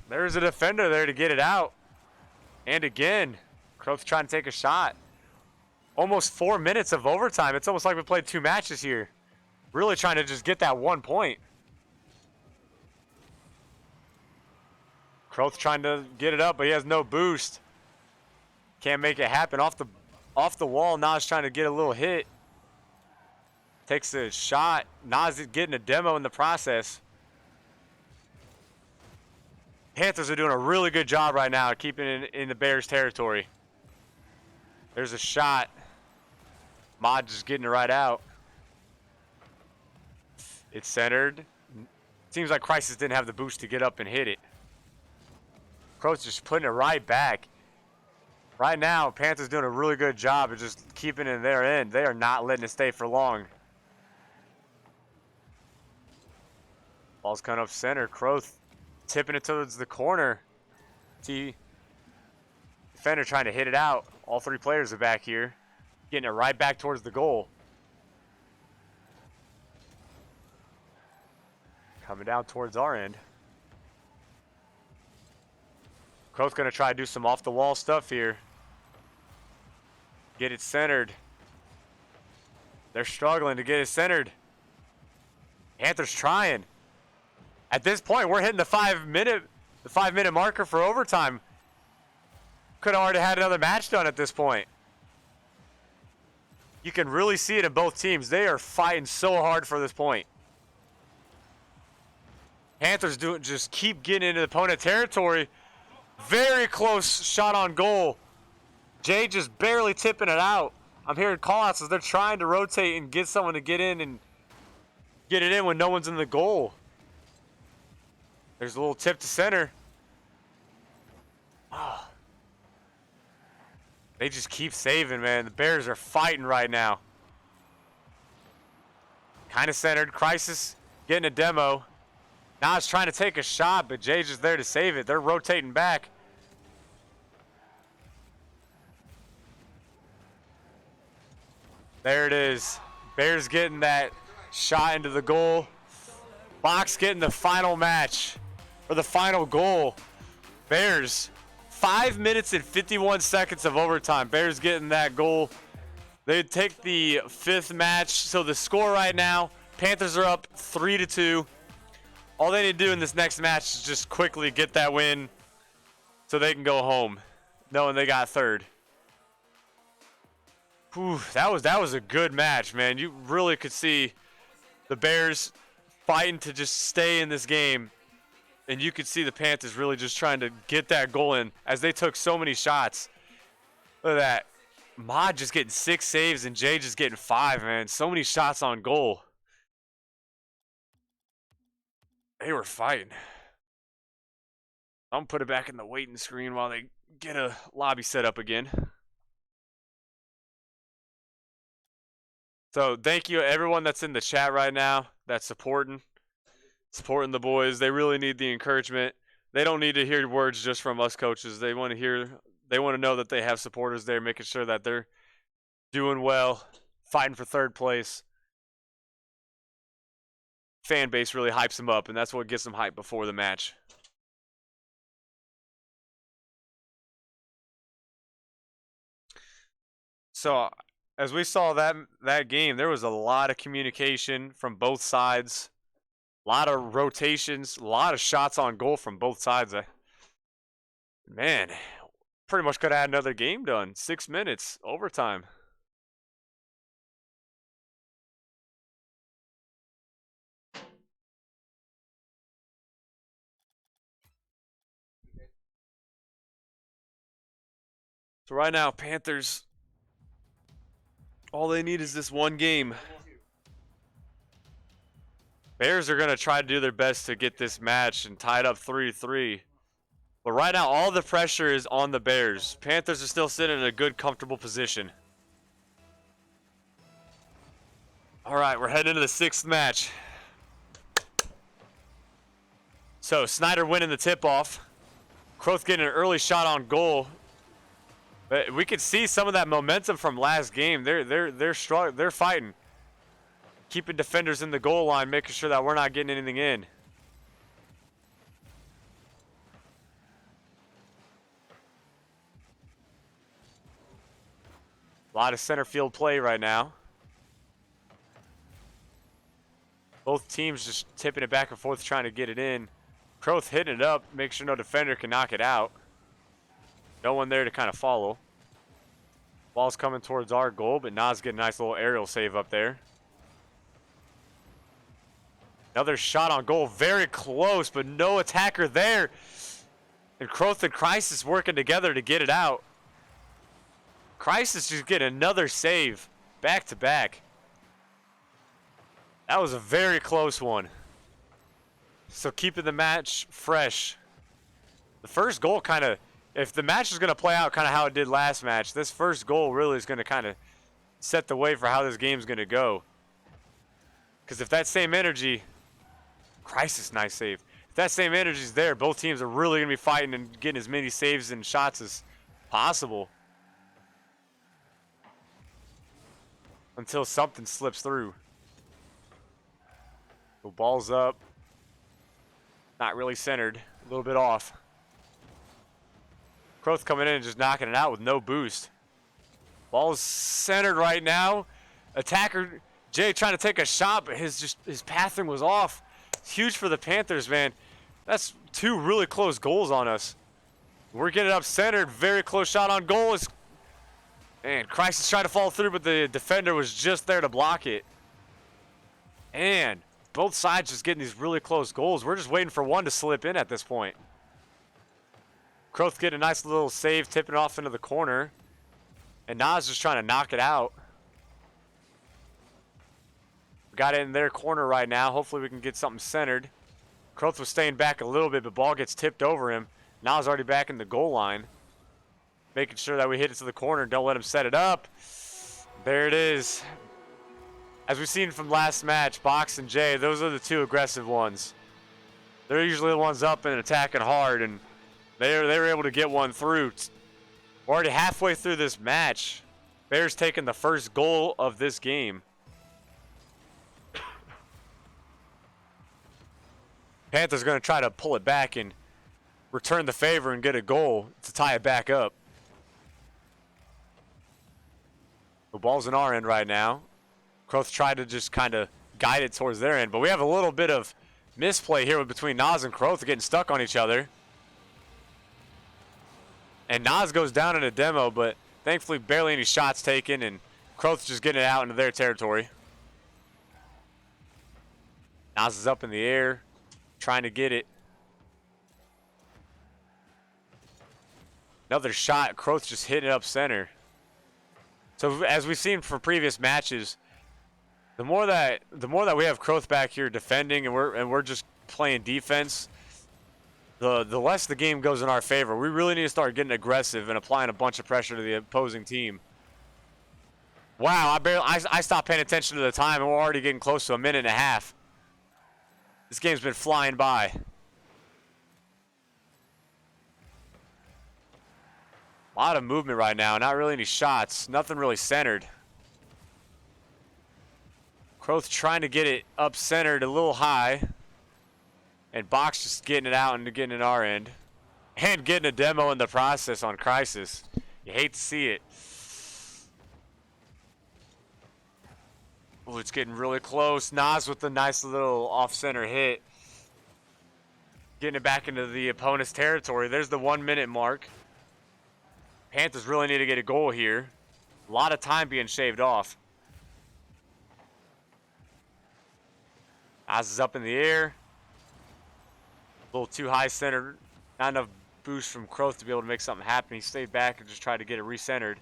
a defender there to get it out. And again, Croth's trying to take a shot. Almost 4 minutes of overtime. It's almost like we played 2 matches here. Really trying to just get that 1 point. Croth trying to get it up, but he has no boost. Can't make it happen. Off the wall, Nas trying to get a little hit. Takes a shot. Nas is getting a demo in the process. Panthers are doing a really good job right now of keeping it in the Bears' territory. There's a shot. Mod just getting it right out. It's centered. Seems like Crisis didn't have the boost to get up and hit it. Croth's just putting it right back. Right now, Panthers doing a really good job of just keeping it in their end. They are not letting it stay for long. Ball's coming up center. Croth tipping it towards the corner. See, defender trying to hit it out. All 3 players are back here. Getting it right back towards the goal. Coming down towards our end. Croth's going to try to do some off-the-wall stuff here. Get it centered. They're struggling to get it centered. Panthers trying. At this point, we're hitting the 5-minute marker for overtime. Could have already had another match done at this point. You can really see it in both teams. They are fighting so hard for this point. Panthers just keep getting into the opponent territory. Very close shot on goal. Jay just barely tipping it out. I'm hearing call-outs as they're trying to rotate and get someone to get in and get it in when no one's in the goal. There's a little tip to center. Oh. They just keep saving, man. The Bears are fighting right now. Kind of centered. Crisis getting a demo. Now it's trying to take a shot, but Jay's just there to save it. They're rotating back. There it is. Bears getting that shot into the goal. Box getting the final match, or the final goal. Bears, 5 minutes and 51 seconds of overtime. Bears getting that goal. They take the 5th match. So the score right now, Panthers are up 3-2. All they need to do in this next match is just quickly get that win so they can go home. knowing they got third. Whew, that was a good match, man. You really could see the Bears fighting to just stay in this game, and you could see the Panthers really just trying to get that goal in as they took so many shots. Look at that. Mod just getting 6 saves and Jay just getting 5, man. So many shots on goal. They were fighting. I'm gonna put it back in the waiting screen while they get a lobby set up again. So thank you everyone that's in the chat right now that's supporting the boys. They really need the encouragement. They don't need to hear words just from us coaches. They want to know that they have supporters there, making sure that they're doing well, fighting for third place. Fan base really hypes them up, and that's what gets them hyped before the match. So as we saw that game, there was a lot of communication from both sides, a lot of rotations, a lot of shots on goal from both sides. Man, pretty much could have had another game done. 6 minutes, overtime. So right now, Panthers, all they need is this one game. Bears are going to try to do their best to get this match and tie it up 3-3. But right now, all the pressure is on the Bears. Panthers are still sitting in a good, comfortable position. All right, we're heading into the 6th match. So Snider winning the tip-off. Croth getting an early shot on goal. But we could see some of that momentum from last game. They're strong. They're fighting, keeping defenders in the goal line, making sure that we're not getting anything in. A lot of center field play right now. Both teams just tipping it back and forth, trying to get it in. Croth hitting it up, make sure no defender can knock it out. No one there to kind of follow. Ball's coming towards our goal, but Nas getting a nice little aerial save up there. Another shot on goal, very close, but no attacker there. And Croth and Crisis working together to get it out. Crisis just getting another save, back to back. That was a very close one. So keeping the match fresh. The first goal kind of, if the match is going to play out kind of how it did last match, this first goal really is going to kind of set the way for how this game's going to go. Because if that same energy, Crisis, nice save. If that same energy is there, both teams are really going to be fighting and getting as many saves and shots as possible. Until something slips through. So ball's up. Not really centered. A little bit off. Croth coming in and just knocking it out with no boost. Ball's centered right now. Attacker Jay trying to take a shot, but his pathing was off. It's huge for the Panthers, man. That's 2 really close goals on us. We're getting up centered. Very close shot on goal. And Crisis tried to fall through, but the defender was just there to block it. And both sides just getting these really close goals. We're just waiting for one to slip in at this point. Croth getting a nice little save, tipping it off into the corner. And Nas just trying to knock it out. Got it in their corner right now. Hopefully we can get something centered. Croth was staying back a little bit, but ball gets tipped over him. Nas already back in the goal line. Making sure that we hit it to the corner. Don't let him set it up. There it is. As we've seen from last match, Box and Jay, those are the 2 aggressive ones. They're usually the ones up and attacking hard, and they were able to get one through. We're already halfway through this match. Bears taking the first goal of this game. Panthers going to try to pull it back and return the favor and get a goal to tie it back up. The ball's in our end right now. Croth tried to just kind of guide it towards their end, but we have a little bit of misplay here between Nas and Croth getting stuck on each other. And Nas goes down in a demo, but thankfully barely any shots taken, and Kroth's just getting it out into their territory. Nas is up in the air, trying to get it. Another shot, Kroth's just hitting it up center. So as we've seen from previous matches, the more that we have Kroth back here defending and we're just playing defense, the less the game goes in our favor. We really need to start getting aggressive and applying a bunch of pressure to the opposing team. Wow, I stopped paying attention to the time and we're already getting close to a minute and a half. This game's been flying by. A lot of movement right now, not really any shots, nothing really centered. Kroth trying to get it up centered a little high. And Box just getting it out and getting it our end. And getting a demo in the process on Crisis. You hate to see it. Oh, it's getting really close. Nas with a nice little off-center hit. Getting it back into the opponent's territory. There's the 1 minute mark. Panthers really need to get a goal here. A lot of time being shaved off. Nas is up in the air. A little too high centered. Not enough boost from Kroth to be able to make something happen. He stayed back and just tried to get it recentered.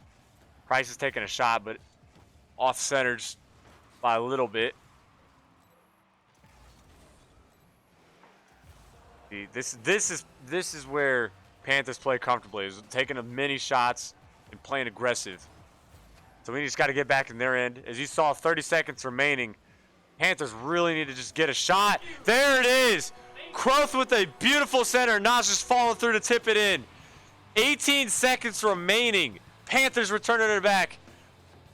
Price is taking a shot, but off-centered by a little bit. See, this is where Panthers play comfortably, is taking many shots and playing aggressive. So we just got to get back in their end. As you saw, 30 seconds remaining. Panthers really need to just get a shot. There it is. Kroth with a beautiful center. Nas just following through to tip it in. 18 seconds remaining. Panthers returning it back.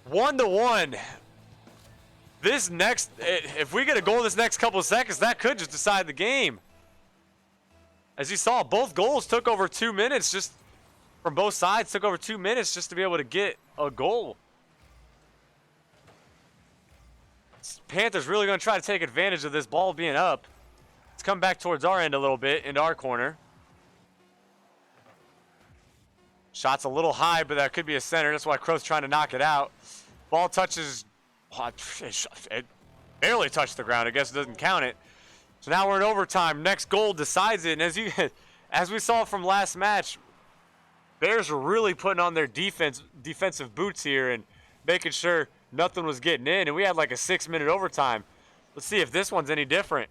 1-1. If we get a goal this next couple of seconds, that could just decide the game. As you saw, both goals took over 2 minutes, just from both sides, took over 2 minutes just to be able to get a goal. Panthers really going to try to take advantage of this ball being up. It's come back towards our end a little bit, into our corner. Shot's a little high, but that could be a center. That's why Kroth's trying to knock it out. Ball touches, it barely touched the ground. I guess it doesn't count it. So now we're in overtime. Next goal decides it. And as we saw from last match, Bears were really putting on their defensive boots here and making sure nothing was getting in. And we had like a 6-minute overtime. Let's see if this one's any different.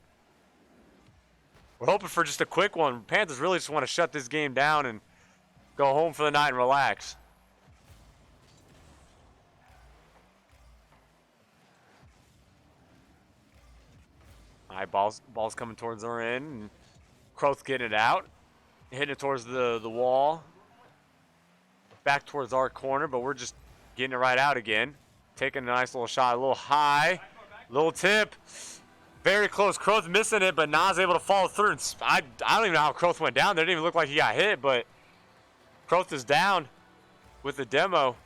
We're hoping for just a quick one. Panthers really just want to shut this game down and go home for the night and relax. All right, ball's coming towards our end. And Kroth getting it out. Hitting it towards the wall. Back towards our corner, but we're just getting it right out again. Taking a nice little shot, a little high. Little tip. Very close. Kroth missing it, but Nas able to follow through. I don't even know how Kroth went down there. It didn't even look like he got hit, but Kroth is down with the demo.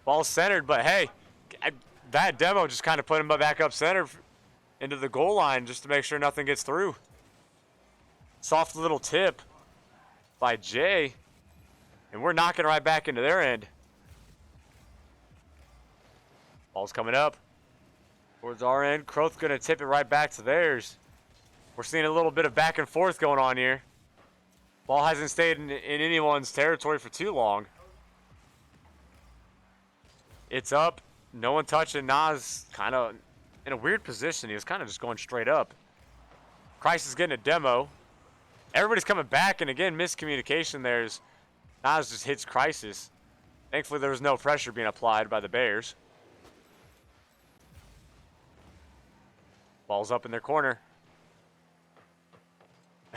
Ball centered, but hey, that demo just kind of put him back up center into the goal line just to make sure nothing gets through. Soft little tip by Jay, and we're knocking right back into their end. Ball's coming up towards our end. Kroth's going to tip it right back to theirs. We're seeing a little bit of back and forth going on here. Ball hasn't stayed in anyone's territory for too long. It's up. No one touching. Nas kind of in a weird position. He was kind of just going straight up. Christ is getting a demo. Everybody's coming back, and again, miscommunication there. Nas just hits Crisis. Thankfully, there was no pressure being applied by the Bears. Ball's up in their corner.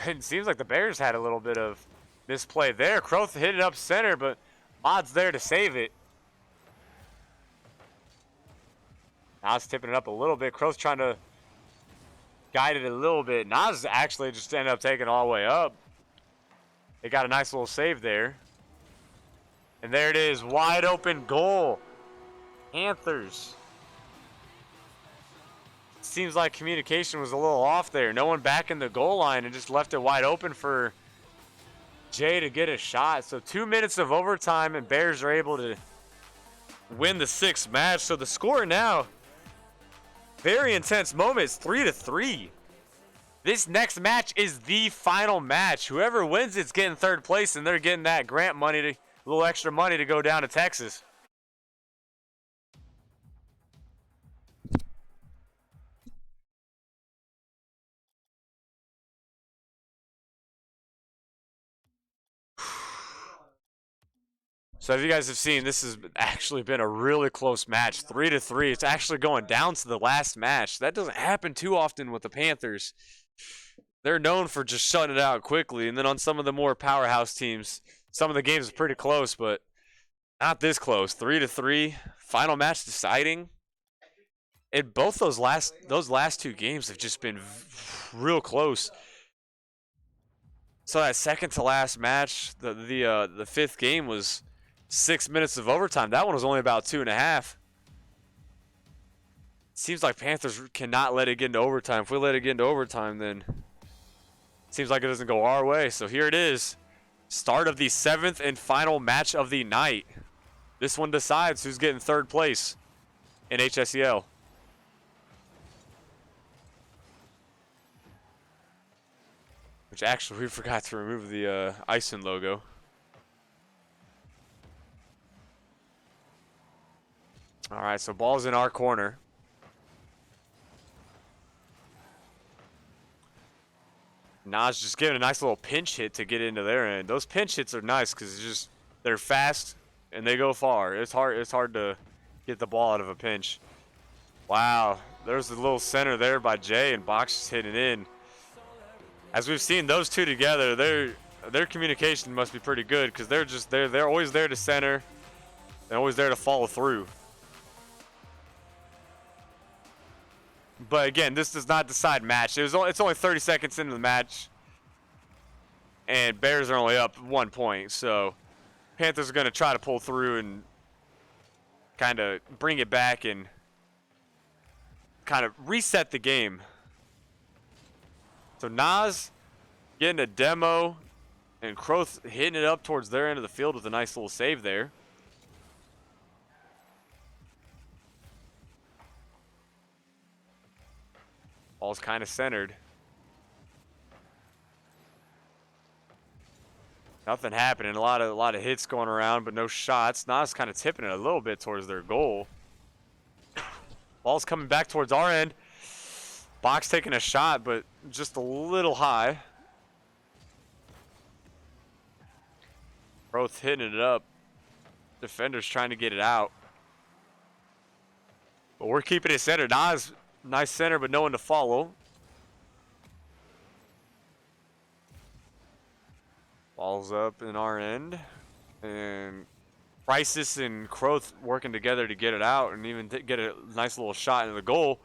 It seems like the Bears had a little bit of misplay there. Kroth hit it up center, but Mod's there to save it. Nas tipping it up a little bit. Kroth trying to guide it a little bit. Nas actually just ended up taking it all the way up. They got a nice little save there. And there it is. Wide open goal. Panthers. Seems like communication was a little off there. No one back in the goal line and just left it wide open for Jay to get a shot. So 2 minutes of overtime, and Bears are able to win the 6th match. So the score now, very intense moment. It's 3-3. This next match is the final match. Whoever wins it's getting 3rd place, and they're getting that grant money, a little extra money to go down to Texas. So as you guys have seen, this has actually been a really close match, 3-3. It's actually going down to the last match. That doesn't happen too often with the Panthers. They're known for just shutting it out quickly. And then on some of the more powerhouse teams, some of the games are pretty close, but not this close. 3-3, final match deciding. And both those last 2 games have just been real close. So that second to last match, the 5th game was 6 minutes of overtime. That one was only about 2.5. Seems like Panthers cannot let it get into overtime. If we let it get into overtime, then it seems like it doesn't go our way. So here it is. Start of the 7th and final match of the night. This one decides who's getting 3rd place in HSEL. Which actually we forgot to remove the Ison logo. All right, so ball's in our corner. Nas just giving a nice little pinch hit to get into their end. Those pinch hits are nice because they're fast and they go far. It's hard to get the ball out of a pinch. Wow, there's a little center there by Jay, and Box just hitting in. As we've seen those two together, their communication must be pretty good because they're always there to center. They're always there to follow through. But again, this does not decide match. It's only 30 seconds into the match, and Bears are only up 1 point. So Panthers are going to try to pull through and kind of bring it back and kind of reset the game. So Nas getting a demo, and Croth hitting it up towards their end of the field with a nice little save there. Ball's kind of centered. Nothing happening. A lot of hits going around, but no shots. Nas kind of tipping it a little bit towards their goal. Ball's coming back towards our end. Box taking a shot, but just a little high. Both hitting it up. Defenders trying to get it out. But we're keeping it centered. Nas, nice center, but no one to follow. Ball's up in our end. And Crisis and Croth working together to get it out and even get a nice little shot into the goal.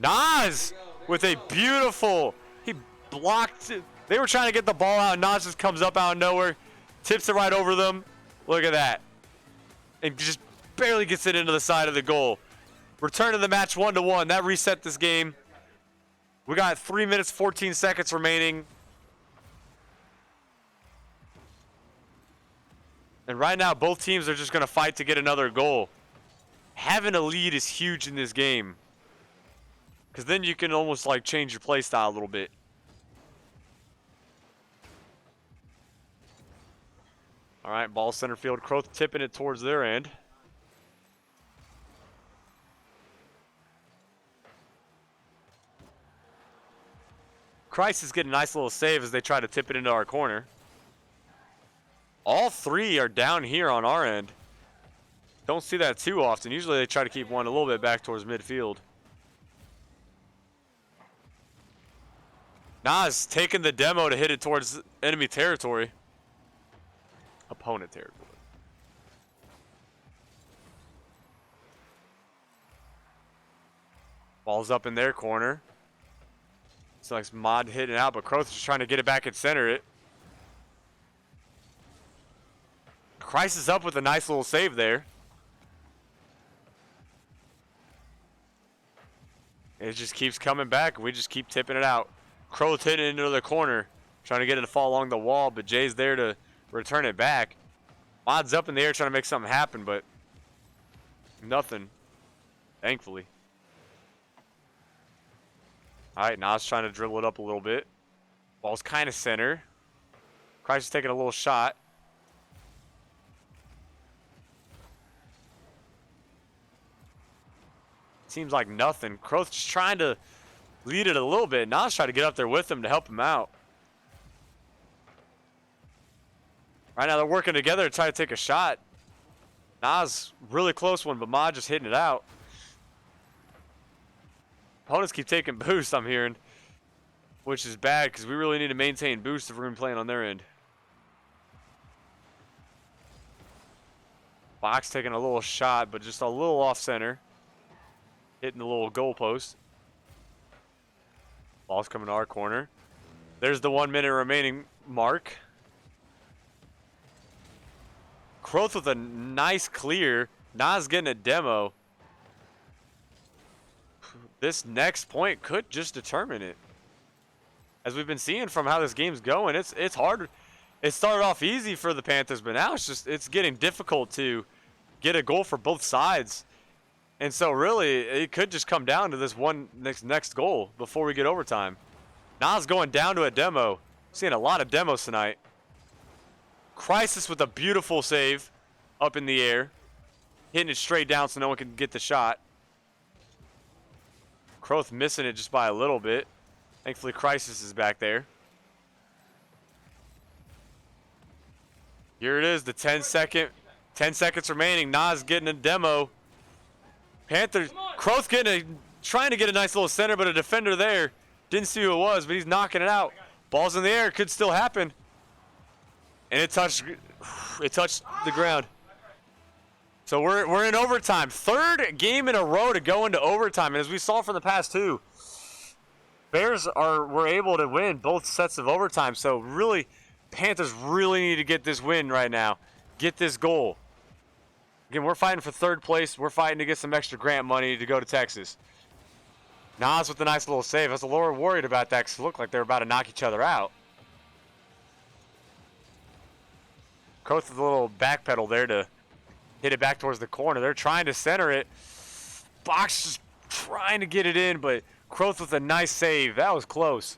Nas with a beautiful, he blocked it. They were trying to get the ball out, and Nas just comes up out of nowhere, tips it right over them. Look at that. And just barely gets it into the side of the goal. Return to the match 1-1. That reset this game. We got 3 minutes, 14 seconds remaining. And right now, both teams are just going to fight to get another goal. Having a lead is huge in this game, because then you can almost like change your play style a little bit. All right, ball center field. Croth tipping it towards their end. Christ is getting a nice little save as they try to tip it into our corner. All three are down here on our end. Don't see that too often. Usually they try to keep one a little bit back towards midfield. Nas taking the demo to hit it towards enemy territory. Opponent territory. Ball's up in their corner. It's like Mod hitting out, but Croth is just trying to get it back and center it. Christ is up with a nice little save there. It just keeps coming back. We just keep tipping it out. Croth hitting it into the corner. trying to get it to fall along the wall, but Jay's there to return it back. Mod's up in the air trying to make something happen, but nothing, thankfully. All right, Nas trying to dribble it up a little bit. Ball's kind of center. Christ is taking a little shot. Seems like nothing. Croth's just trying to lead it a little bit. Nas trying to get up there with him to help him out. Right now they're working together to try to take a shot. Nas, really close one, but Ma just hitting it out. Opponents keep taking boost, I'm hearing, which is bad because we really need to maintain boost if we're going to be playing on their end. Box taking a little shot, but just a little off center. Hitting the little goal post. Ball's coming to our corner. There's the 1 minute remaining mark. Croth with a nice clear. Nas getting a demo. This next point could just determine it. As we've been seeing from how this game's going, it's hard. It started off easy for the Panthers, but now it's getting difficult to get a goal for both sides. And so really, it could just come down to this one next goal before we get overtime. Nas going down to a demo. Seeing a lot of demos tonight. Crisis with a beautiful save up in the air. Hitting it straight down so no one can get the shot. Croth missing it just by a little bit. Thankfully, Crisis is back there. Here it is, the 10 seconds remaining. Nas getting a demo. Panthers, Croth trying to get a nice little center, but a defender there. Didn't see who it was, but he's knocking it out. Ball's in the air, could still happen. And it touched the ground. So we're in overtime. Third game in a row to go into overtime. And as we saw from the past two, Bears were able to win both sets of overtime. So really, Panthers really need to get this win right now. Get this goal. Again, we're fighting for third place. We're fighting to get some extra grant money to go to Texas. Nas with a nice little save. I was a little worried about that because it looked like they were about to knock each other out. Croth with a little back pedal there to hit it back towards the corner. They're trying to center it. Box just trying to get it in, but Croth with a nice save. That was close.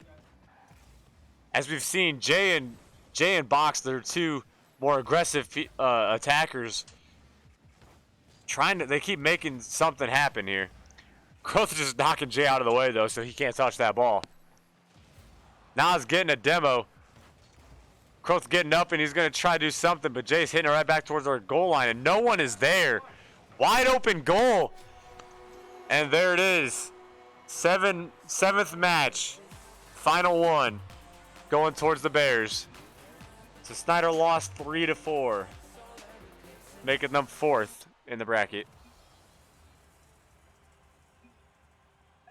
As we've seen, Jay and Box, they're two more aggressive attackers. They keep making something happen here. Croth is just knocking Jay out of the way though, so he can't touch that ball. Nas getting a demo. Croth's getting up and he's going to try to do something, but Jay's hitting it right back towards our goal line, and no one is there. Wide open goal. And there it is. Seventh match. Final one. Going towards the Bears. So Snider lost 3-4. Making them fourth in the bracket.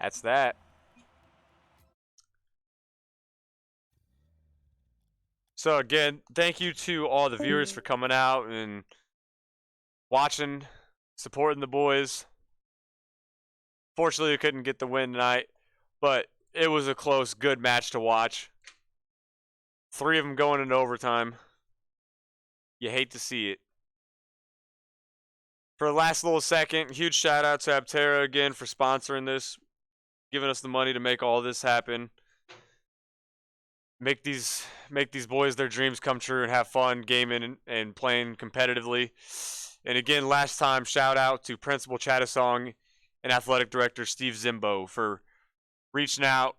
That's that. So again, thank you to all the viewers for coming out and watching, supporting the boys. Fortunately, we couldn't get the win tonight, but it was a close, good match to watch. 3 of them going into overtime. You hate to see it. For the last little second, huge shout out to Aptera again for sponsoring this, giving us the money to make all this happen. Make these boys their dreams come true and have fun gaming and playing competitively. And again, last time, shout out to Principal Chattasong and Athletic Director Steve Zimbo for reaching out,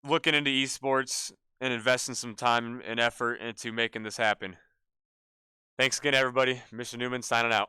looking into esports, and investing some time and effort into making this happen. Thanks again, everybody. Mr. Newman signing out.